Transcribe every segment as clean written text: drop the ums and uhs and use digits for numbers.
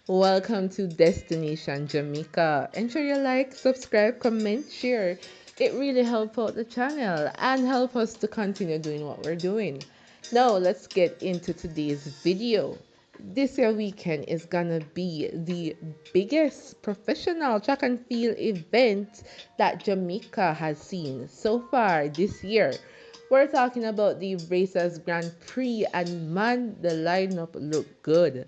Welcome to Destination Jamaica. Ensure you like, subscribe, comment, share. It really helps out the channel and help us to continue doing what we're doing. Now let's get into today's video. This year weekend is gonna be the biggest professional track and field event that Jamaica has seen so far this year. We're talking about the Racers Grand Prix, and man, the lineup looked good.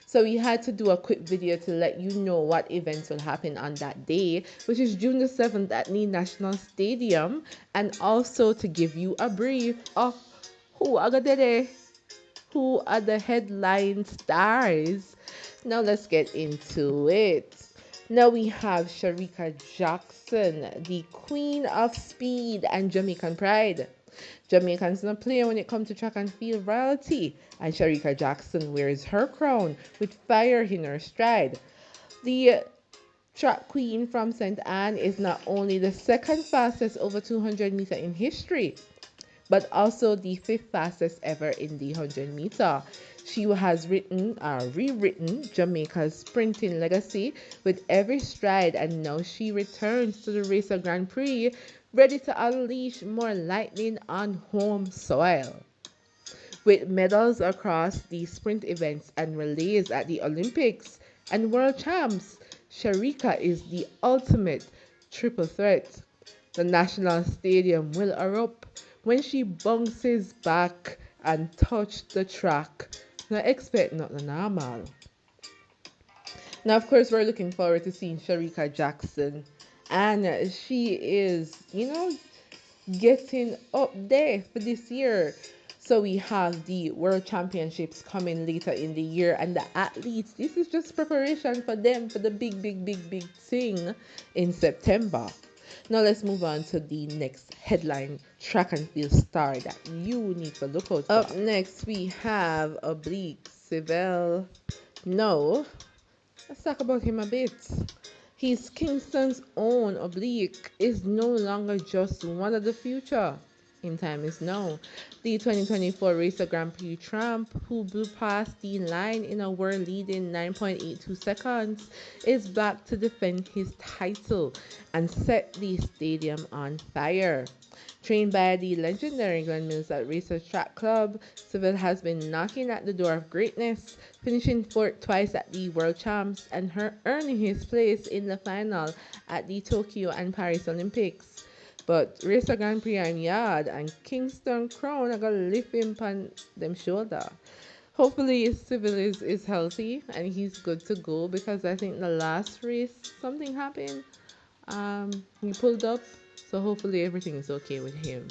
So we had to do a quick video to let you know what events will happen on that day, which is June the 7th at the National Stadium, and also to give you a brief of who are who are the headline stars. Now let's get into it. Now we have Shericka Jackson, the queen of speed and Jamaican pride. Jamaicans no play when it comes to track and field royalty, and Shericka Jackson wears her crown with fire in her stride. The track queen from St. Anne is not only the second fastest over 200-meter in history, but also the fifth fastest ever in the 100-meter. She has rewritten Jamaica's sprinting legacy with every stride, and now she returns to the Racer Grand Prix, ready to unleash more lightning on home soil. With medals across the sprint events and relays at the Olympics and World Champs, Shericka is the ultimate triple threat. The National Stadium will erupt when she bounces back and touch the track. Now expect nothing normal. Now, of course, we're looking forward to seeing Shericka Jackson, and she is, getting up there for this year. So we have the World Championships coming later in the year, and the athletes, this is just preparation for them for the big thing in September. Now let's move on to the next headline track and field star that you need to look out for. Up next, we have Oblique Seville. No, let's talk about him a bit. He's Kingston's own. Oblique is no longer just one of the future. In time is now. The 2024 Racer Grand Prix Tramp, who blew past the line in a world leading 9.82 seconds, is back to defend his title and set the stadium on fire. Trained by the legendary Glenn Mills at Racers Track Club, Seville has been knocking at the door of greatness, finishing fourth twice at the World Champs and earning his place in the final at the Tokyo and Paris Olympics. But Racer Grand Prix and Yard and Kingston Crown are gonna lift him on them shoulder. Hopefully Seville is healthy and he's good to go, because I think the last race something happened. He pulled up, so hopefully everything is okay with him.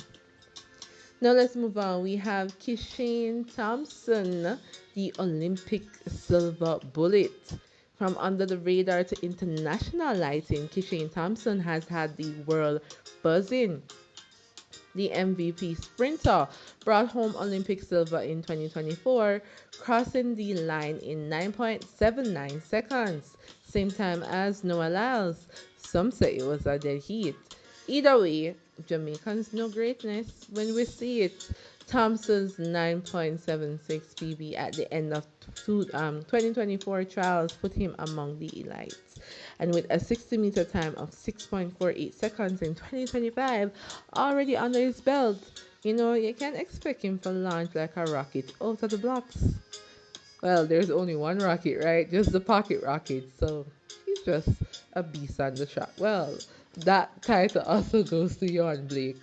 Now let's move on. We have Kishain Thompson, the Olympic silver bullet. From under the radar to international lighting, Kishain Thompson has had the world buzzing. The MVP sprinter brought home Olympic silver in 2024, crossing the line in 9.79 seconds, same time as Noah Lyles. Some say it was a dead heat. Either way, Jamaicans know greatness when we see it. Thompson's 9.76 PB at the end of 2024 trials put him among the elites. And with a 60-meter time of 6.48 seconds in 2025 already under his belt, you can expect him to launch like a rocket out of the blocks. Well, there's only one rocket, right? Just the pocket rocket. So he's just a beast on the track. Well, that title also goes to Yon Blake.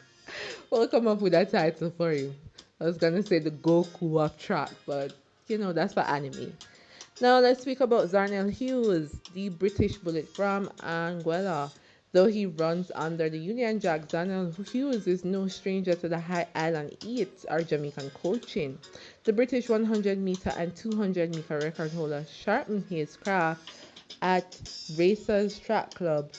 We'll come up with that title for you. I was gonna say the Goku of track, but that's for anime. Now let's speak about Zarnell Hughes, the British bullet from Anguilla. Though he runs under the Union Jack, Zarnell Hughes is no stranger to the High Island Eats or Jamaican coaching. The British 100-meter and 200-meter record holder sharpened his craft at Racers Track Club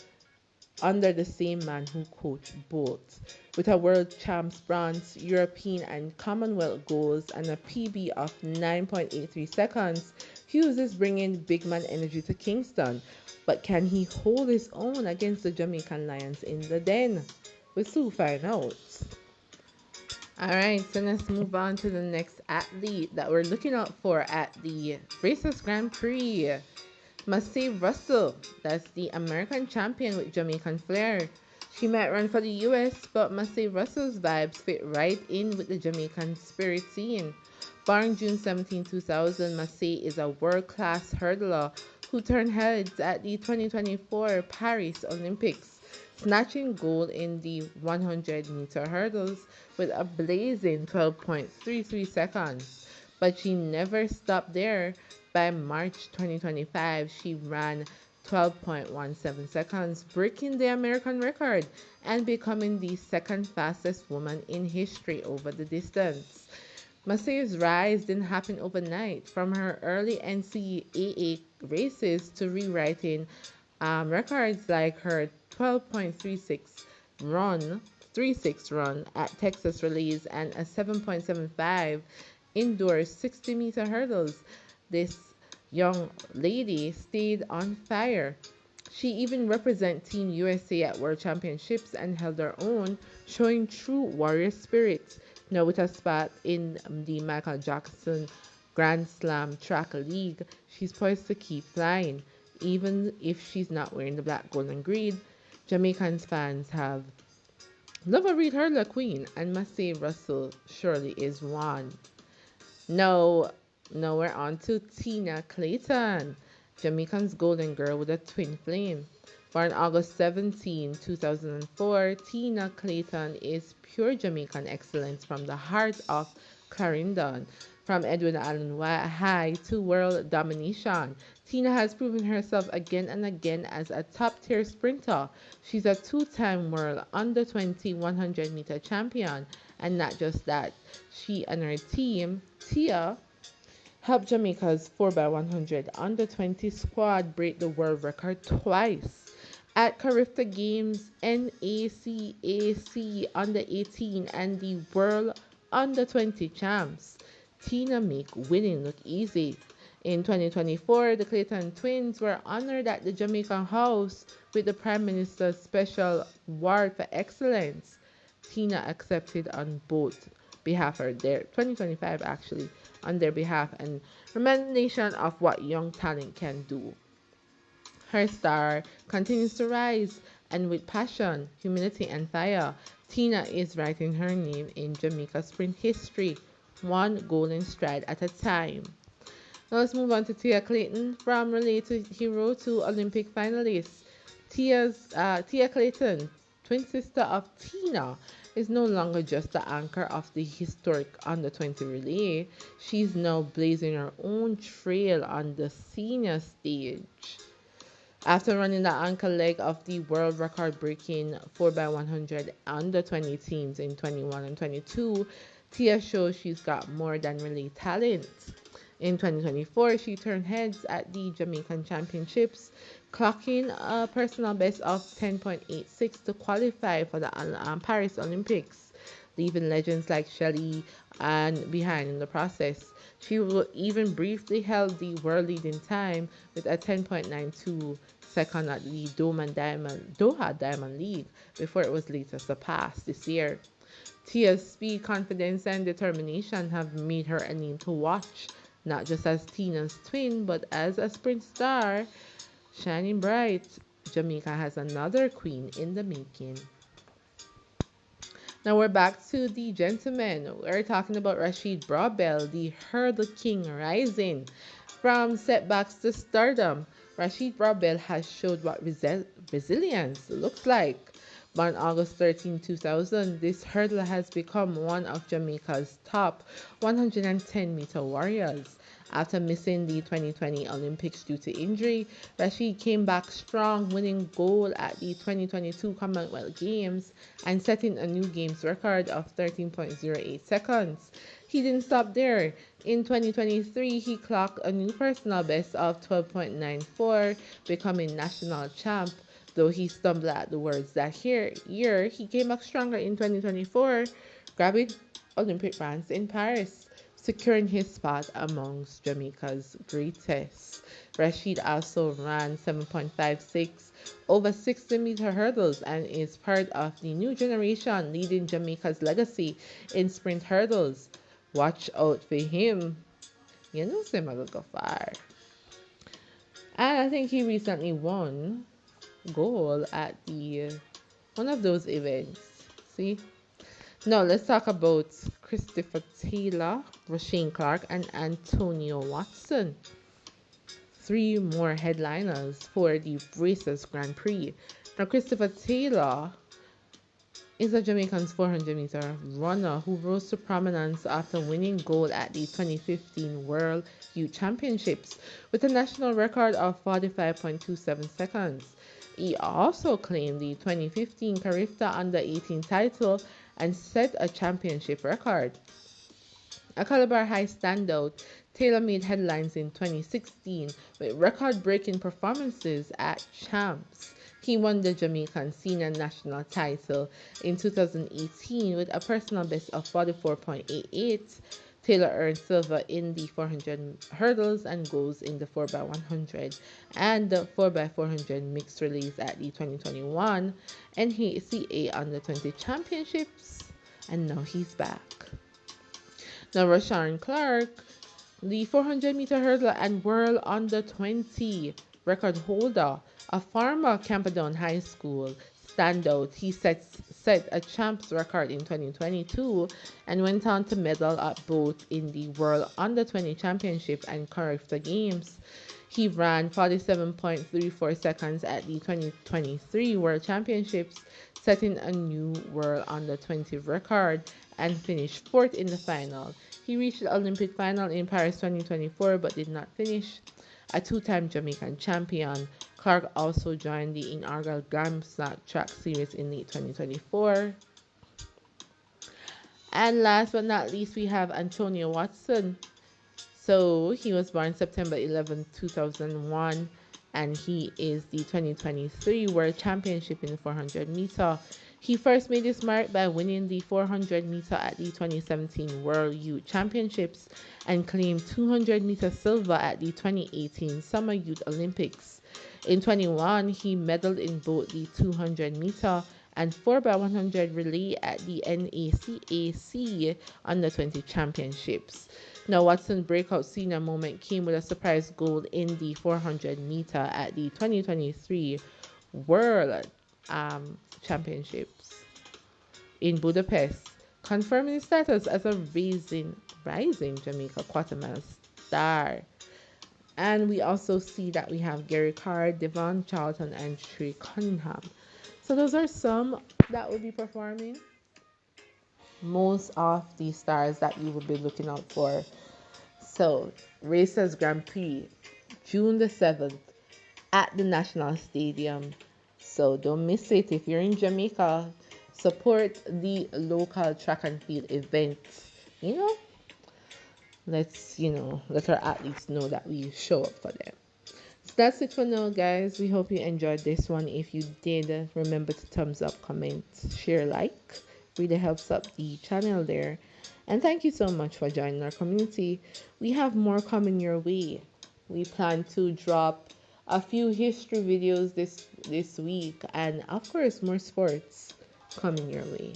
under the same man who coached both. With a World Champs bronze, European and Commonwealth goals, and a PB of 9.83 seconds, Hughes is bringing big man energy to Kingston. But can he hold his own against the Jamaican Lions in the Den? We'll soon find out. Alright, so let's move on to the next athlete that we're looking out for at the Racers Grand Prix. Meira Russell, that's the American champion with Jamaican flair. She might run for the US, but Meira Russell's vibes fit right in with the Jamaican spirit scene. Born June 17, 2000, Meira is a world-class hurdler who turned heads at the 2024 Paris Olympics, snatching gold in the 100-meter hurdles with a blazing 12.33 seconds. But she never stopped there. By March 2025, she ran 12.17 seconds, breaking the American record and becoming the second fastest woman in history over the distance. Meira's rise didn't happen overnight. From her early NCAA races to rewriting records like her 12.36 run, 36 run at Texas Relays and a 7.75 indoor 60-meter hurdles, this young lady stayed on fire. She even represented Team USA at World Championships and held her own, showing true warrior spirit. Now with a spot in the Michael Jackson Grand Slam Track League, she's poised to keep flying. Even if she's not wearing the black, gold, and green, Jamaicans fans have love a read hurdler queen, and Meira Russell surely is one. No, no, we're on to Tina Clayton, Jamaican's golden girl with a twin flame. Born August 17, 2004, Tina Clayton is pure Jamaican excellence from the heart of Clarendon. From Edwin Allen High to world domination, Tina has proven herself again and again as a top-tier sprinter. She's a two-time world under-20 100-meter champion, and not just that, she and her team, Tia, helped Jamaica's 4x100 under-20 squad break the world record twice. At Carifta Games, NACAC under-18 and the World under-20 champs, Tina make winning look easy. In 2024, the Clayton twins were honored at the Jamaican House with the Prime Minister's Special Award for Excellence. Tina accepted on both behalf of their 2025 actually on their behalf and remind the nation of what young talent can do. Her star continues to rise, and with passion, humility, and fire, Tina is writing her name in Jamaica sprint history, one golden stride at a time. Now let's move on to Tia Clayton, from relay to hero to Olympic finalist. Tia Clayton, twin sister of Tina, is no longer just the anchor of the historic under-20 relay. She's now blazing her own trail on the senior stage. After running the anchor leg of the world record-breaking 4x100 under-20 teams in 21 and 22, Tia shows she's got more than relay talent. In 2024, she turned heads at the Jamaican Championships, clocking a personal best of 10.86 to qualify for the Paris Olympics, leaving legends like Shelley and behind in the process. She even briefly held the world leading time with a 10.92 second at the Doha Diamond League before it was later surpassed this year. Tia's speed, confidence, and determination have made her a name to watch, not just as Tina's twin, but as a sprint star. Shining bright, Jamaica has another queen in the making. Now we're back to the gentlemen. We're talking about Rasheed Braithwaite, the hurdle king rising. From setbacks to stardom, Rasheed Braithwaite has showed what resilience looks like. Born August 13, 2000, this hurdler has become one of Jamaica's top 110-meter warriors. After missing the 2020 Olympics due to injury, Rasheed came back strong, winning gold at the 2022 Commonwealth Games and setting a new games record of 13.08 seconds. He didn't stop there. In 2023, he clocked a new personal best of 12.94, becoming national champ. Though he stumbled at the words that year, he came back stronger in 2024, grabbing Olympic bronze in Paris, securing his spot amongst Jamaica's greatest. Rasheed also ran 7.56 over 60-meter hurdles and is part of the new generation leading Jamaica's legacy in sprint hurdles. Watch out for him. You know, Simmer will go far. And I think he recently won gold at the one of those events. See? Now let's talk about Christopher Taylor, Roshawn Clarke, and Antonio Watson. Three more headliners for the Braces Grand Prix. Now Christopher Taylor is a Jamaican 400-meter runner who rose to prominence after winning gold at the 2015 World Youth Championships with a national record of 45.27 seconds. He also claimed the 2015 Carifta Under-18 title and set a championship record. A Calabar High standout, Taylor made headlines in 2016 with record-breaking performances at Champs. He won the Jamaican senior national title in 2018 with a personal best of 44.88. Taylor earned silver in the 400 hurdles and golds in the 4x100 and the 4x400 mixed relays at the 2021 NHCA Under-20 Championships, and now he's back. Now Rashan Clark, the 400-meter hurdler and world under-20 record holder, a former Camperdown High School standout. He set a champs record in 2022 and went on to medal at both in the World Under-20 Championship and Carifta Games. He ran 47.34 seconds at the 2023 World Championships, setting a new World Under-20 record and finished fourth in the final. He reached the Olympic final in Paris 2024 but did not finish. A two-time Jamaican champion, Clark also joined the inaugural Grand Slam track series in late 2024. And last but not least, we have Antonio Watson. So he was born September 11, 2001, and he is the 2023 World Championship in the 400 meter. He first made his mark by winning the 400 meter at the 2017 World Youth Championships and claimed 200 meter silver at the 2018 Summer Youth Olympics. In 21, he medaled in both the 200 meter and 4x100 relay at the NACAC Under-20 Championships. Now, Watson's breakout senior moment came with a surprise gold in the 400 meter at the 2023 World Championships in Budapest, confirming his status as a rising Jamaica quartermile star. And we also see that we have Gary Carr, Devon Charlton, and Trey Cunningham. So those are some that will be performing. Most of the stars that you will be looking out for. So, Racers Grand Prix, June the 7th at the National Stadium. So don't miss it. If you're in Jamaica, support the local track and field events. Let our athletes know that we show up for them. So that's it for now, guys. We hope you enjoyed this one. If you did, remember to thumbs up, comment, share, like. Really helps up the channel there. And thank you so much for joining our community. We have more coming your way. We plan to drop a few history videos this week, and of course more sports coming your way.